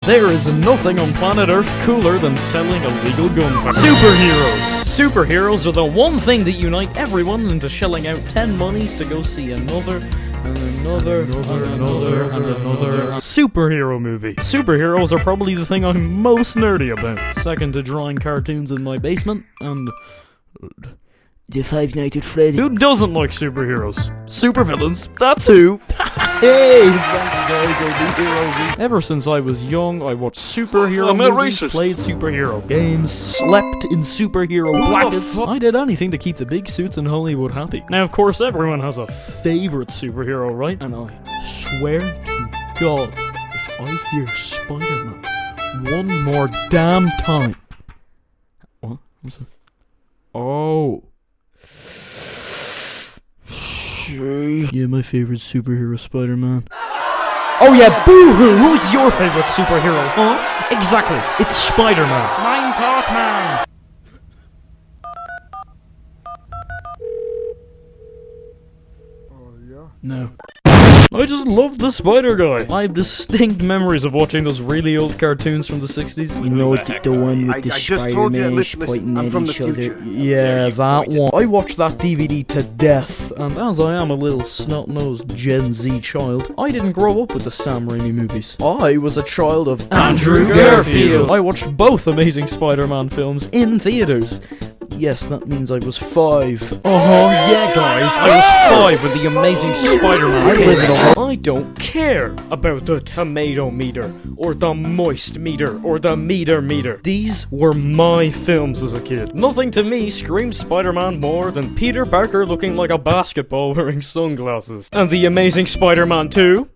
There is nothing on planet Earth cooler than selling illegal gunpowder. Superheroes! Superheroes are the one thing that unite everyone into shelling out 10 monies to go see another superhero movie. Superheroes are probably the thing I'm most nerdy about. Second to drawing cartoons in my basement, and The Five Nights at Freddy's. who doesn't like superheroes? Supervillains, that's who! Hey, guys, I'll be here. Ever since I was young, I watched superhero I'm a movies, racist. played superhero games, slept in superhero blankets. I did anything to keep the big suits in Hollywood happy. Now, of course, everyone has a favorite superhero, right? And I swear to God, if I hear Spider-Man one more damn time... What? What's that? Oh. Yeah, my favorite superhero, Spider-Man. Oh yeah, boo-hoo! Who's your favorite superhero, huh? Exactly, it's Spider-Man. Mine's Hawkman. No. I just love the Spider Guy. I have distinct memories of watching those really old cartoons from the 60s. You know the one with the I just told you, Spider-Man listen, fighting I'm at from the each other. future. Yeah, that one. I watched that DVD to death, and as I am a little snot-nosed Gen Z child, I didn't grow up with the Sam Raimi movies. I was a child of Andrew Garfield. I watched both Amazing Spider-Man films in theaters. Yes, that means I was 5. Yeah, guys, I was 5 when the Amazing Spider-Man came out. I don't care about the tomato meter, or the moist meter, or the meter. These were my films as a kid. Nothing to me screams Spider-Man more than Peter Parker looking like a basketball wearing sunglasses. And the Amazing Spider-Man 2?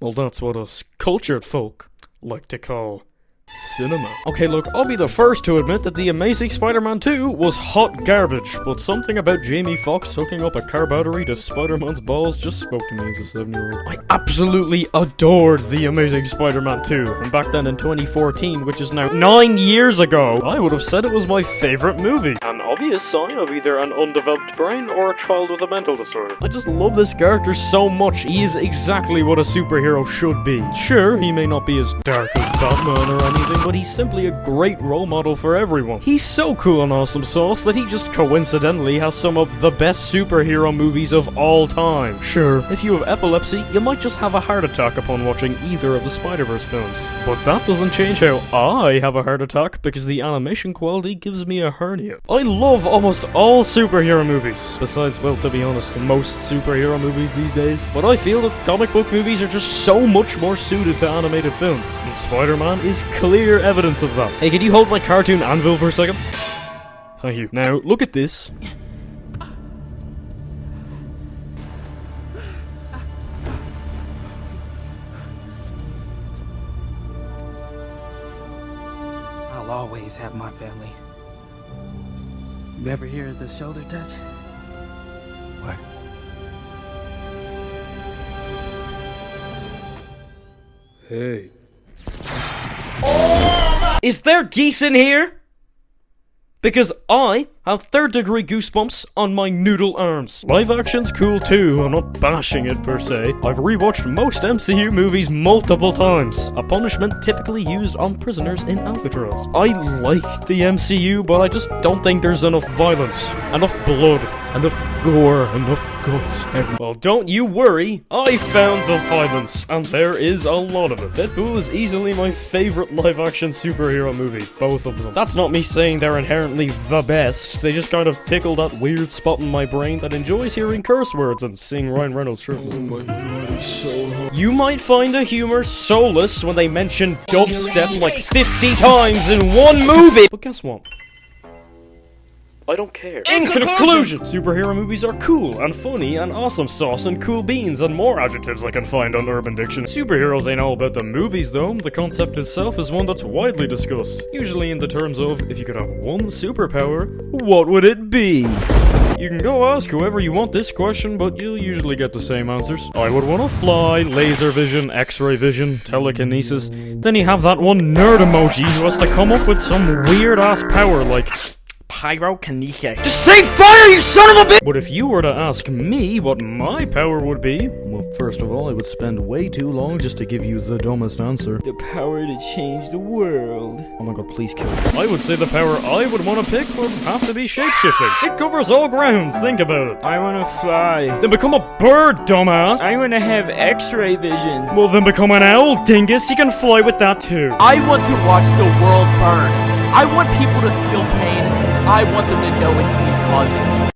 Well, that's what us cultured folk like to call cinema. Okay, look, I'll be the first to admit that The Amazing Spider-Man 2 was hot garbage, but something about Jamie Foxx hooking up a car battery to Spider-Man's balls just spoke to me as a 7-year-old. I absolutely adored The Amazing Spider-Man 2, and back then in 2014, which is now 9 years ago, I would have said it was my favorite movie. An obvious sign of either an undeveloped brain or a child with a mental disorder. I just love this character so much. He is exactly what a superhero should be. Sure, he may not be as dark as Batman or anything, but he's simply a great role model for everyone. He's so cool and awesome sauce that he just coincidentally has some of the best superhero movies of all time. Sure, if you have epilepsy, you might just have a heart attack upon watching either of the Spider-Verse films. But that doesn't change how I have a heart attack, because the animation quality gives me a hernia. I love almost all superhero movies, besides, well, to be honest, most superhero movies these days. But I feel that comic book movies are just so much more suited to animated films, and Spider-Man is clear evidence of that. Hey, can you hold my cartoon anvil for a second? Thank you. Now, look at this. I'll always have my family. You ever hear the shoulder touch? What? Hey. Is there geese in here? Because I have third-degree goosebumps on my noodle arms. Live action's cool too, I'm not bashing it per se. I've rewatched most MCU movies multiple times, a punishment typically used on prisoners in Alcatraz. I like the MCU, but I just don't think there's enough violence, enough blood, enough gore, enough guts. Well, don't you worry, I found the violence, and there is a lot of it. Deadpool is easily my favorite live-action superhero movie, both of them. That's not me saying they're inherently the best, they just kind of tickle that weird spot in my brain that enjoys hearing curse words and seeing Ryan Reynolds shirtless. Oh my god, he's so hot. You might find a humor soulless when they mention dubstep like 50 times in one movie, but guess what? I don't care. In conclusion, superhero movies are cool and funny and awesome sauce and cool beans and more adjectives I can find on Urban Dictionary. Superheroes ain't all about the movies though. The concept itself is one that's widely discussed, usually in the terms of, if you could have one superpower, what would it be? You can go ask whoever you want this question, but you'll usually get the same answers. I would want to fly, laser vision, x-ray vision, telekinesis. Then you have that one nerd emoji who has to come up with some weird ass power like pyrokinesis. Just say fire, you son of a bitch! But if you were to ask me what my power would be, well, first of all, I would spend way too long just to give you the dumbest answer. The power to change the world. Oh my god, please kill me. I would say the power I would want to pick would have to be shapeshifting. It covers all grounds, think about it. I wanna fly. Then become a bird, dumbass. I wanna have X-ray vision. Well, then become an owl, dingus. You can fly with that too. I want to watch the world burn. I want people to feel pain. I want them to know it's me causing it.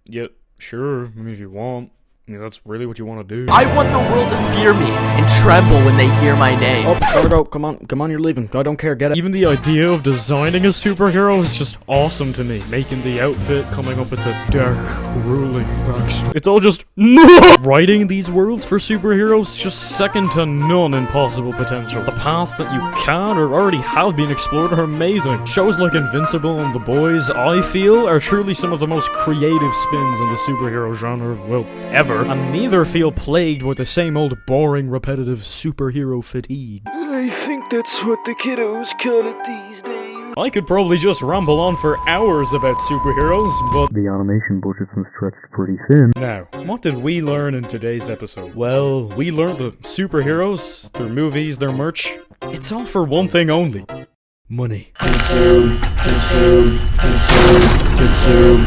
Yeah, sure. I mean, if you want. I mean, that's really what you want to do. I want the world to fear me and tremble when they hear my name. Oh, gotta go. Come on, you're leaving. I don't care, get it. Even the idea of designing a superhero is just awesome to me. Making the outfit, coming up with the dark, grueling backstory. It's all just writing these worlds for superheroes, just second to none in possible potential. The paths that you can or already have been explored are amazing. Shows like Invincible and The Boys, I feel, are truly some of the most creative spins on the superhero genre, well, ever. And neither feel plagued with the same old boring, repetitive superhero fatigue. I think that's what the kiddos call it these days. I could probably just ramble on for hours about superheroes, but the animation budget's been stretched pretty thin. Now, what did we learn in today's episode? Well, we learned that superheroes, their movies, their merch, it's all for one thing only. Money. Consume, consume, consume, consume.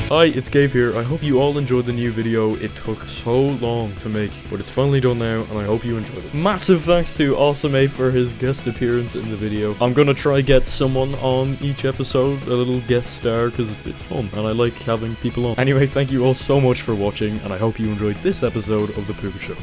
Hi, it's Gabe here. I hope you all enjoyed the new video. It took so long to make, but it's finally done now, and I hope you enjoyed it. Massive thanks to Awesome for his guest appearance in the video. I'm gonna try get someone on each episode, a little guest star, because it's fun, and I like having people on. Anyway, thank you all so much for watching, and I hope you enjoyed this episode of The Puka Show.